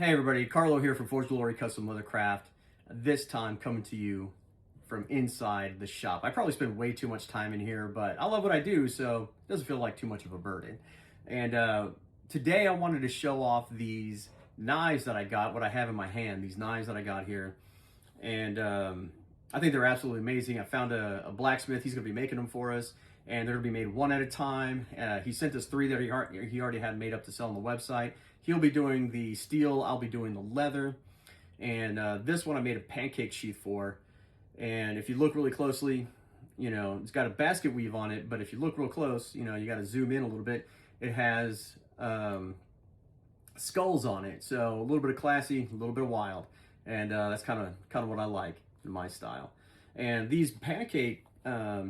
Hey everybody, Carlo here from Forged Glory Custom Leathercraft. This time coming to you from inside the shop. I probably spend way too much time in here, but I love what I do, so it doesn't feel like too much of a burden. And today I wanted to show off these knives that I got, what I have in my hand, these knives that I got here. And I think they're absolutely amazing. I found a blacksmith, he's gonna be making them for us, and they're gonna be made one at a time. He sent us 3 that he already had made up to sell on the website. He'll be doing the steel, I'll be doing the leather. And this one I made a pancake sheath for. And if you look really closely, you know, it's got a basket weave on it, but if you look real close, you know, you gotta zoom in a little bit. It has skulls on it. So a little bit of classy, a little bit of wild. And that's kind of what I like in my style. And these pancake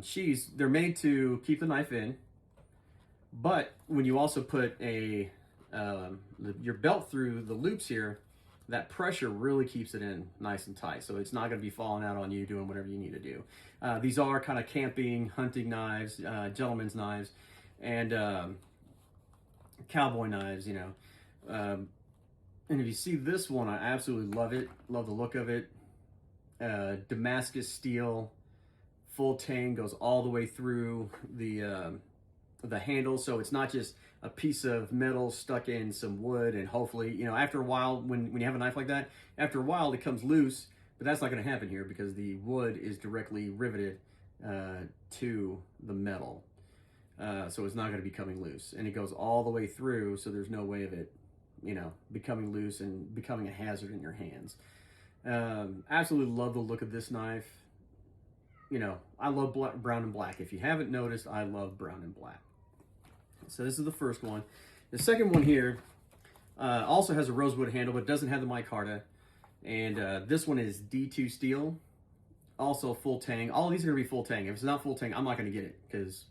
sheaths, they're made to keep the knife in, but when you also put your belt through the loops here, that pressure really keeps it in nice and tight, so it's not going to be falling out on you doing whatever you need to do. These are kind of camping, hunting knives, gentlemen's knives, and cowboy knives, you know. And if you see this one, I absolutely love it. Love the look of it. Damascus steel, full tang, goes all the way through the handle, so it's not just a piece of metal stuck in some wood. And hopefully, you know, after a while, when you have a knife like that, after a while it comes loose. But that's not going to happen here because the wood is directly riveted to the metal, so it's not going to be coming loose. And it goes all the way through, so there's no way of it, you know, becoming loose and becoming a hazard in your hands. Absolutely love the look of this knife. You know, I love brown and black. If you haven't noticed, I love brown and black. So this is the first one. The second one here also has a rosewood handle, but doesn't have the micarta. And this one is D2 steel, also full tang. All of these are gonna be full tang. If it's not full tang, I'm not gonna get it because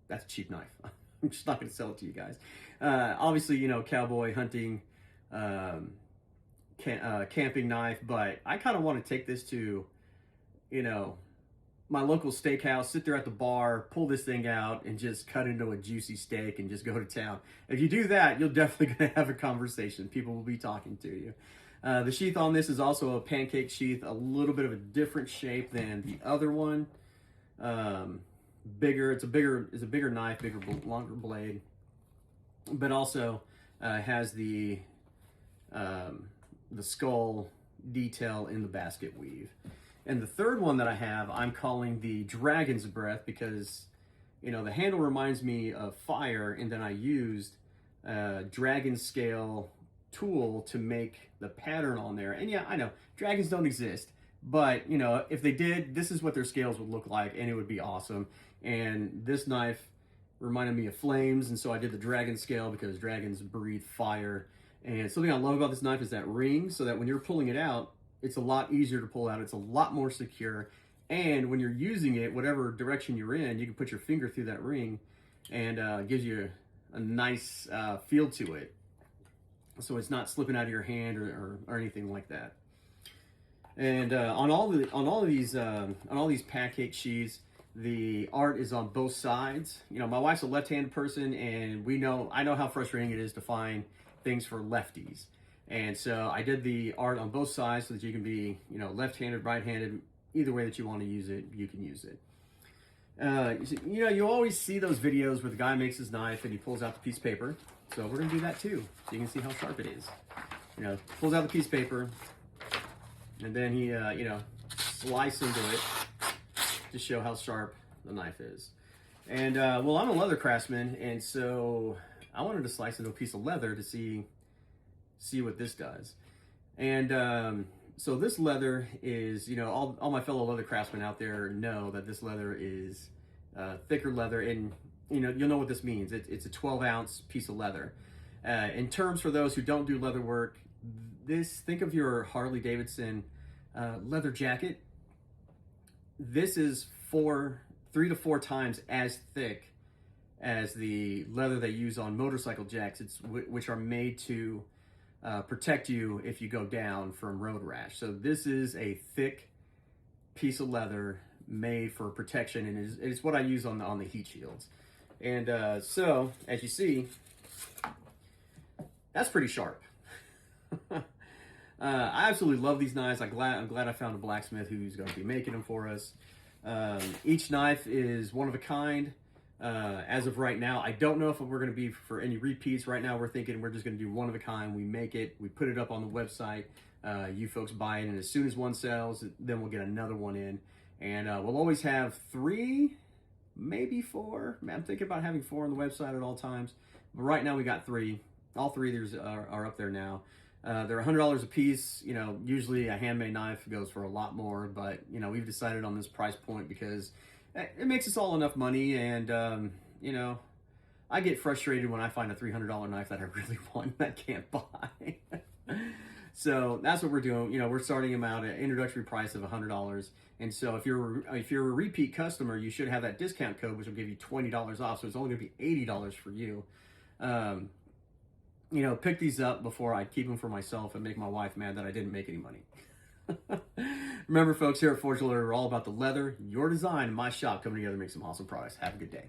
that's a cheap knife. I'm just not gonna sell it to you guys. Obviously, you know, cowboy, hunting, camping knife, but I kind of want to take this to, you know, my local steakhouse, sit there at the bar, pull this thing out, and just cut into a juicy steak and just go to town. If you do that, you're definitely going to have a conversation. People will be talking to you. The sheath on this is also a pancake sheath, a little bit of a different shape than the other one. Bigger, it's a bigger knife, longer blade, but also has the skull detail in the basket weave. And the third one that I have, I'm calling the Dragon's Breath because, you know, the handle reminds me of fire, and then I used a dragon scale tool to make the pattern on there. And yeah, I know, dragons don't exist, but, you know, if they did, this is what their scales would look like, and it would be awesome. And this knife reminded me of flames, and so I did the dragon scale because dragons breathe fire. And something I love about this knife is that ring, so that when you're pulling it out, it's a lot easier to pull out. It's a lot more secure. And when you're using it, whatever direction you're in, you can put your finger through that ring, and gives you a nice feel to it. So it's not slipping out of your hand or anything like that. And on all these pancake sheaths, the art is on both sides. You know, my wife's a left-handed person, and I know how frustrating it is to find things for lefties. And so I did the art on both sides so that you can be, you know, left-handed, right-handed, either way that you want to use it, you can use it. You know, you always see those videos where the guy makes his knife and he pulls out the piece of paper. So we're going to do that too, so you can see how sharp it is. You know, pulls out the piece of paper, and then he, you know, slices into it to show how sharp the knife is. And, well, I'm a leather craftsman, and so I wanted to slice into a piece of leather to see what this does. And so this leather is, you know, all my fellow leather craftsmen out there know that this leather is thicker leather, and you know, you'll know what this means. It's a 12-ounce piece of leather. In terms for those who don't do leather work, think of your Harley Davidson leather jacket. This is 3 to 4 times as thick as the leather they use on motorcycle jacks, which are made to protect you if you go down from road rash. So this is a thick piece of leather made for protection, and it's what I use on the heat shields. And so, as you see, that's pretty sharp. I absolutely love these knives. I'm glad I found a blacksmith who's going to be making them for us. Each knife is one of a kind. As of right now, I don't know if we're going to be for any repeats. Right now, we're thinking we're just going to do one of a kind. We make it, we put it up on the website. You folks buy it, and as soon as one sells, then we'll get another one in. And we'll always have 3, maybe 4. I'm thinking about having 4 on the website at all times. But right now, we got 3. All 3 of these are up there now. They're $100 a piece. You know, usually a handmade knife goes for a lot more, but you know, we've decided on this price point because it makes us all enough money. And you know, I get frustrated when I find a $300 knife that I really want and I can't buy. So that's what we're doing. You know, we're starting them out at an introductory price of $100. And so if you're a repeat customer, you should have that discount code, which will give you $20 off. So it's only going to be $80 for you. You know, pick these up before I keep them for myself and make my wife mad that I didn't make any money. Remember, folks, here at Forge Leather, we're all about the leather, your design, and my shop coming together to make some awesome products. Have a good day.